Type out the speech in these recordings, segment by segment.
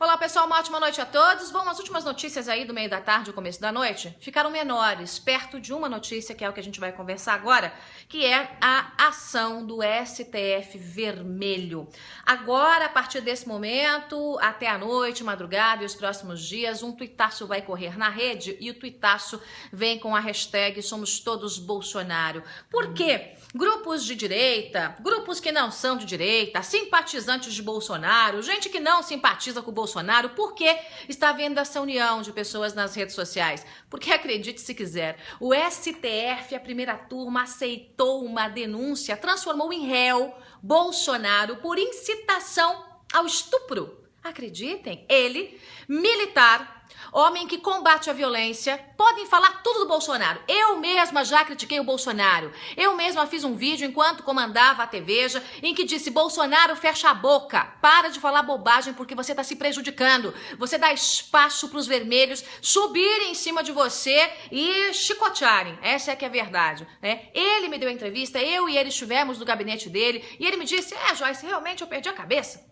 Olá pessoal, uma ótima noite a todos. Bom, as últimas notícias aí do meio da tarde e começo da noite ficaram menores, perto de uma notícia que é o que a gente vai conversar agora, que é a ação do STF vermelho. Agora, a partir desse momento, até a noite, madrugada e os próximos dias, um tuitaço vai correr na rede e o tuitaço vem com a hashtag Somos Todos Bolsonaro. Por quê? Grupos de direita, grupos que não são de direita, simpatizantes de Bolsonaro, gente que não simpatiza com o Bolsonaro, por que está havendo essa união de pessoas nas redes sociais? Porque acredite se quiser, o STF, a primeira turma, aceitou uma denúncia, transformou em réu Bolsonaro por incitação ao estupro. Acreditem, ele, militar, homem que combate a violência, podem falar tudo do Bolsonaro. Eu mesma já critiquei o Bolsonaro. Eu mesma fiz um vídeo enquanto comandava a TVja em que disse: Bolsonaro, fecha a boca. Para de falar bobagem porque você está se prejudicando. Você dá espaço para os vermelhos subirem em cima de você e chicotearem. Essa é que é a verdade, né? Ele me deu a entrevista, eu e ele estivemos no gabinete dele e ele me disse: Joyce, realmente eu perdi a cabeça.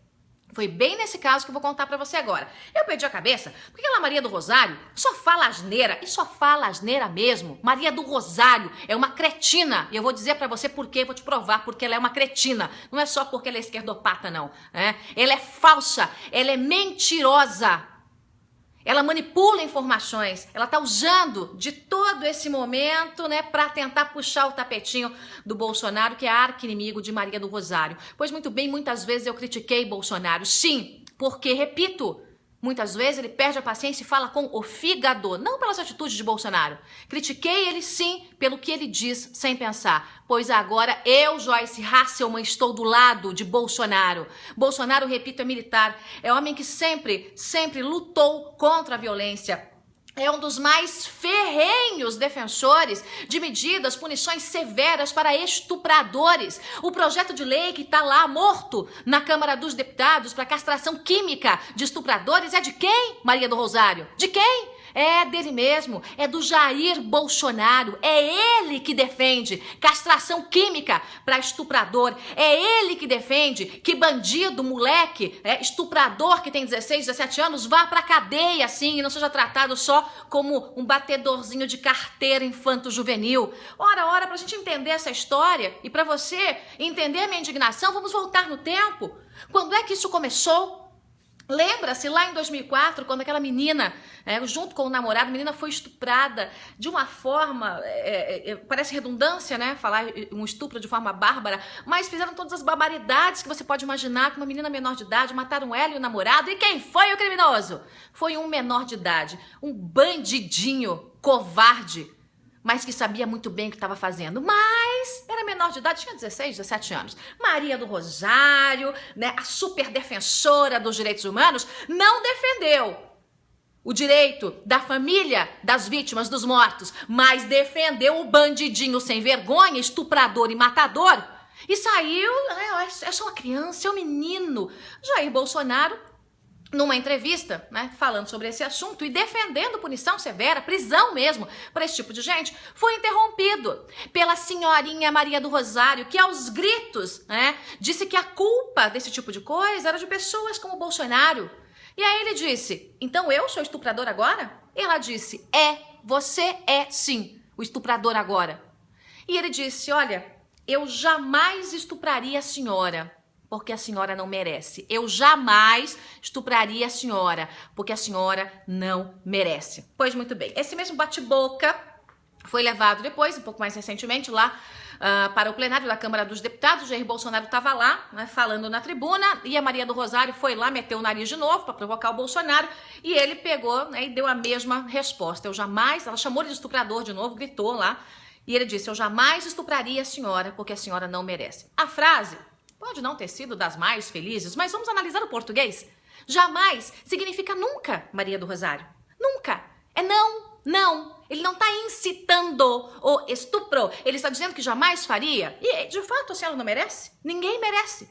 Foi bem nesse caso que eu vou contar pra você agora. Eu perdi a cabeça porque aquela Maria do Rosário só fala asneira, e só fala asneira mesmo. Maria do Rosário é uma cretina, e eu vou dizer pra você por quê, vou te provar porque ela é uma cretina. Não é só porque ela é esquerdopata, não. Ela é falsa, ela é mentirosa. Ela manipula informações, ela tá usando de todo esse momento, né, para tentar puxar o tapetinho do Bolsonaro, que é arqui-inimigo de Maria do Rosário. Pois muito bem, muitas vezes eu critiquei Bolsonaro, sim, porque, repito, muitas vezes ele perde a paciência e fala com o fígado, não pelas atitudes de Bolsonaro. Critiquei ele sim pelo que ele diz sem pensar, pois agora eu, Joyce Hasselman, estou do lado de Bolsonaro. Bolsonaro, repito, é militar, é homem que sempre lutou contra a violência. É um dos mais ferrenhos defensores de medidas, punições severas para estupradores. O projeto de lei que está lá morto na Câmara dos Deputados para castração química de estupradores é de quem, Maria do Rosário? De quem? É dele mesmo, é do Jair Bolsonaro, é ele que defende castração química para estuprador, é ele que defende que bandido, moleque, estuprador que tem 16, 17 anos vá pra cadeia assim e não seja tratado só como um batedorzinho de carteira infanto-juvenil. Ora, pra gente entender essa história e pra você entender a minha indignação, vamos voltar no tempo. Quando é que isso começou? Lembra-se lá em 2004, quando aquela menina, junto com o namorado, a menina foi estuprada de uma forma, parece redundância, né? Falar um estupro de forma bárbara, mas fizeram todas as barbaridades que você pode imaginar com uma menina menor de idade, mataram ela e o namorado. E quem foi o criminoso? Foi um menor de idade, um bandidinho covarde, mas que sabia muito bem o que estava fazendo. Mas era menor de idade, tinha 16, 17 anos. Maria do Rosário, né, a super defensora dos direitos humanos, não defendeu o direito da família das vítimas, dos mortos, mas defendeu o bandidinho sem vergonha, estuprador e matador. E saiu, é só uma criança, é um menino. Jair Bolsonaro, numa entrevista, né, falando sobre esse assunto e defendendo punição severa, prisão mesmo, para esse tipo de gente, foi interrompido pela senhorinha Maria do Rosário, que aos gritos, disse que a culpa desse tipo de coisa era de pessoas como Bolsonaro. E aí ele disse: então eu sou estuprador agora? E ela disse: você é sim o estuprador agora. E ele disse: olha, eu jamais estupraria a senhora, porque a senhora não merece. Eu jamais estupraria a senhora, porque a senhora não merece. Pois muito bem, esse mesmo bate-boca foi levado depois, um pouco mais recentemente, lá para o plenário da Câmara dos Deputados. O Jair Bolsonaro estava lá, falando na tribuna, e a Maria do Rosário foi lá, meteu o nariz de novo para provocar o Bolsonaro, e ele pegou, e deu a mesma resposta. Ela chamou ele de estuprador de novo, gritou lá, e ele disse: eu jamais estupraria a senhora, porque a senhora não merece. A frase pode não ter sido das mais felizes, mas vamos analisar o português. Jamais significa nunca, Maria do Rosário. Nunca. É não. Ele não está incitando o estupro. Ele está dizendo que jamais faria. E, de fato, a senhora não merece? Ninguém merece.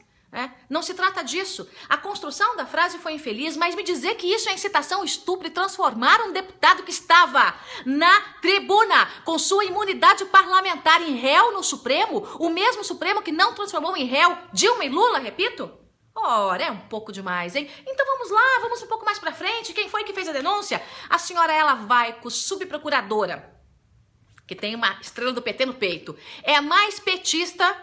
Não se trata disso. A construção da frase foi infeliz, mas me dizer que isso é incitação ao estupro e transformar um deputado que estava na tribuna com sua imunidade parlamentar em réu no Supremo, o mesmo Supremo que não transformou em réu Dilma e Lula, repito? Ora, é um pouco demais, hein? Então vamos lá, vamos um pouco mais pra frente. Quem foi que fez a denúncia? A senhora Ela Vaico, subprocuradora, que tem uma estrela do PT no peito. É a mais petista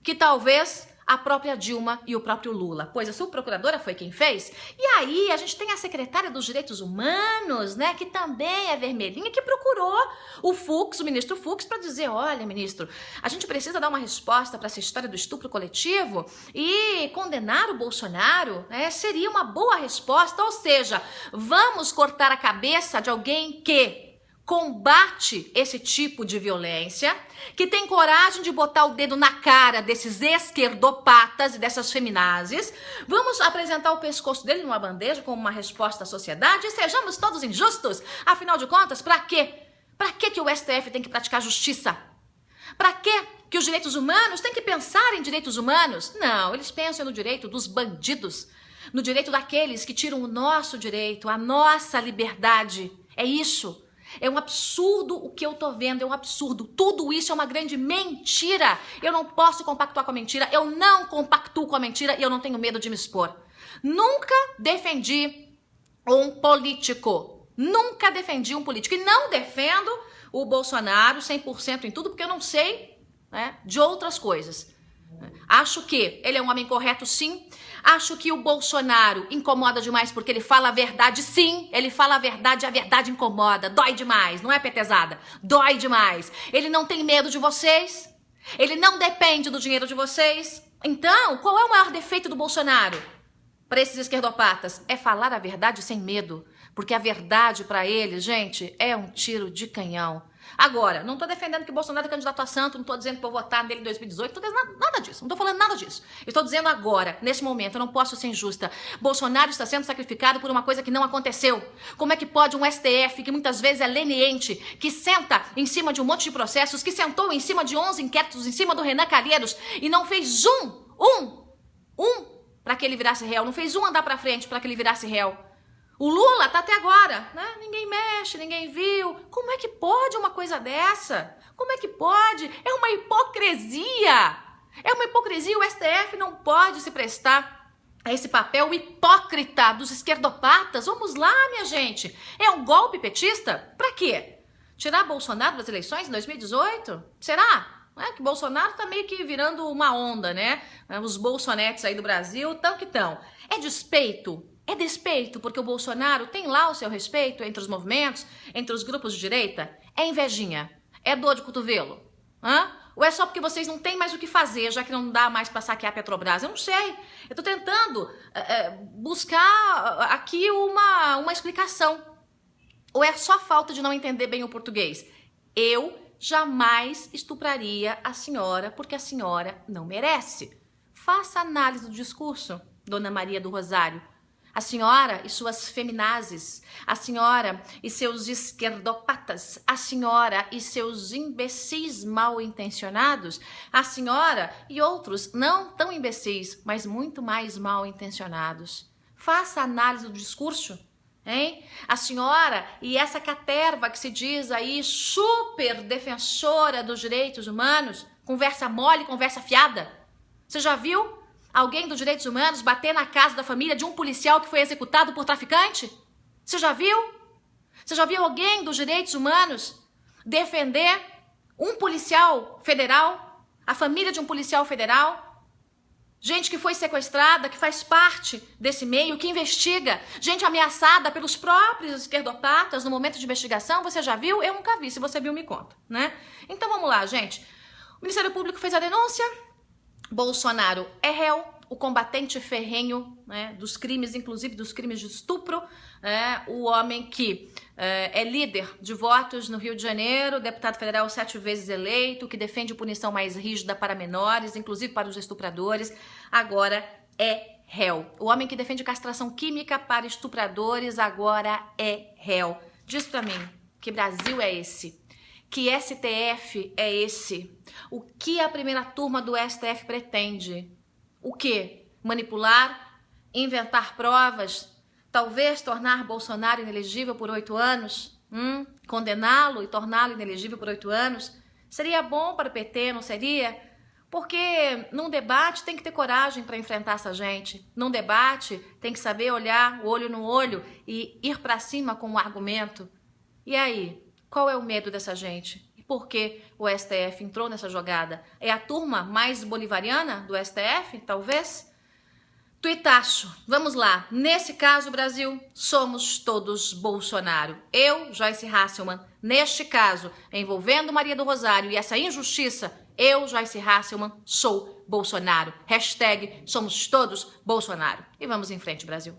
que talvez a própria Dilma e o próprio Lula, pois a subprocuradora foi quem fez. E aí a gente tem a secretária dos Direitos Humanos, né, que também é vermelhinha, que procurou o Fux, o ministro Fux, para dizer, olha, ministro, a gente precisa dar uma resposta para essa história do estupro coletivo e condenar o Bolsonaro, né, seria uma boa resposta, ou seja, vamos cortar a cabeça de alguém que combate esse tipo de violência, que tem coragem de botar o dedo na cara desses esquerdopatas e dessas feminazes. Vamos apresentar o pescoço dele numa bandeja como uma resposta à sociedade e sejamos todos injustos. Afinal de contas, pra quê? Pra que o STF tem que praticar justiça? Pra quê que os direitos humanos têm que pensar em direitos humanos? Não, eles pensam no direito dos bandidos, no direito daqueles que tiram o nosso direito, a nossa liberdade. É isso. É um absurdo o que eu tô vendo, é um absurdo. Tudo isso é uma grande mentira. Eu não posso compactuar com a mentira, eu não compactuo com a mentira e eu não tenho medo de me expor. Nunca defendi um político. Nunca defendi um político. E não defendo o Bolsonaro 100% em tudo, porque eu não sei, né, de outras coisas. Acho que ele é um homem correto, sim. Acho que o Bolsonaro incomoda demais porque ele fala a verdade, sim. Ele fala a verdade incomoda. Dói demais, não é, petezada? Dói demais. Ele não tem medo de vocês. Ele não depende do dinheiro de vocês. Então, qual é o maior defeito do Bolsonaro? Para esses esquerdopatas, é falar a verdade sem medo. Porque a verdade para eles, gente, é um tiro de canhão. Agora, não tô defendendo que o Bolsonaro é candidato a santo, não tô dizendo que vou votar nele em 2018, não tô dizendo nada disso, não tô falando nada disso. Eu estou dizendo agora, nesse momento, eu não posso ser injusta. Bolsonaro está sendo sacrificado por uma coisa que não aconteceu. Como é que pode um STF, que muitas vezes é leniente, que senta em cima de um monte de processos, que sentou em cima de 11 inquéritos, em cima do Renan Calheiros, e não fez um para que ele virasse réu, não fez um andar para frente para que ele virasse réu. O Lula tá até agora, né? Ninguém mexe, ninguém viu. Como é que pode uma coisa dessa? Como é que pode? É uma hipocrisia. É uma hipocrisia. O STF não pode se prestar a esse papel hipócrita dos esquerdopatas. Vamos lá, minha gente. É um golpe petista? Pra quê? Tirar Bolsonaro das eleições em 2018? Será? É que Bolsonaro tá meio que virando uma onda, né? Os bolsonetes aí do Brasil, tão que tão. É despeito? É despeito, porque o Bolsonaro tem lá o seu respeito entre os movimentos, entre os grupos de direita? É invejinha? É dor de cotovelo? Ou é só porque vocês não têm mais o que fazer, já que não dá mais para saquear a Petrobras? Eu não sei. Eu tô tentando buscar aqui uma explicação. Ou é só falta de não entender bem o português? Eu jamais estupraria a senhora porque a senhora não merece. Faça análise do discurso, Dona Maria do Rosário. A senhora e suas feminazes, a senhora e seus esquerdopatas, a senhora e seus imbecis mal intencionados, a senhora e outros não tão imbecis, mas muito mais mal intencionados. Faça análise do discurso, hein? A senhora e essa caterva que se diz aí super defensora dos direitos humanos, conversa mole, conversa fiada. Você já viu alguém dos direitos humanos bater na casa da família de um policial que foi executado por traficante? Você já viu? Você já viu alguém dos direitos humanos defender um policial federal, a família de um policial federal? Gente que foi sequestrada, que faz parte desse meio, que investiga. Gente ameaçada pelos próprios esquerdopatas no momento de investigação. Você já viu? Eu nunca vi. Se você viu, me conta, né? Então vamos lá, gente. O Ministério Público fez a denúncia. Bolsonaro é réu, o combatente ferrenho, né, dos crimes, inclusive dos crimes de estupro, o homem que é líder de votos no Rio de Janeiro, deputado federal 7 vezes eleito, que defende punição mais rígida para menores, inclusive para os estupradores, agora é réu. O homem que defende castração química para estupradores agora é réu. Diz pra mim, que Brasil é esse? Que STF é esse? O que a primeira turma do STF pretende? O quê? Manipular? Inventar provas? Talvez tornar Bolsonaro inelegível por 8 anos? Condená-lo e torná-lo inelegível por 8 anos? Seria bom para o PT, não seria? Porque num debate tem que ter coragem para enfrentar essa gente. Num debate tem que saber olhar o olho no olho e ir para cima com um argumento. E aí, qual é o medo dessa gente? E por que o STF entrou nessa jogada? É a turma mais bolivariana do STF, talvez? Tuitaço, vamos lá. Nesse caso, Brasil, somos todos Bolsonaro. Eu, Joyce Hasselmann, neste caso, envolvendo Maria do Rosário e essa injustiça, eu, Joyce Hasselmann, sou Bolsonaro. Hashtag somos todos Bolsonaro. E vamos em frente, Brasil.